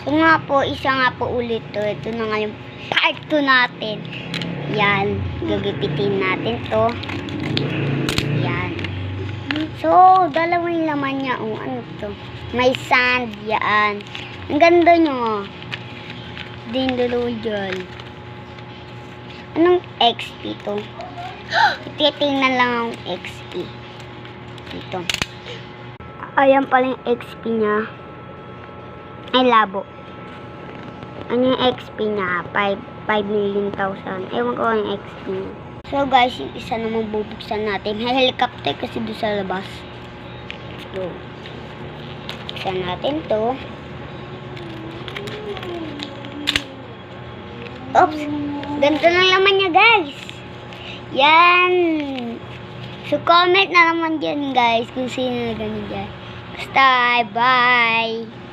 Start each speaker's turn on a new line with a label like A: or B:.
A: So nga po, isa nga po ulit to. Ito na nga yung part 2 natin. Yan. Gagipitin natin to. Yan. So, dalawang laman niya. Oh, ano to? May sand. Yan. Ang ganda nyo. Din dalawa dyan. Anong XP to? Titingnan lang ang XP. Dito. Ayan pala yung XP niya. Ay, labo. Ano yung XP niya? 5,000,000. Ewan ko ang XP niya. So guys, yung isa namang bubuksan natin. May helicopter kasi doon sa labas. So, buksan natin to. Oops! Ganito lang laman niya, guys. Yan. So, comment na naman dyan, guys, kung sino na ganun dyan. Basta, bye!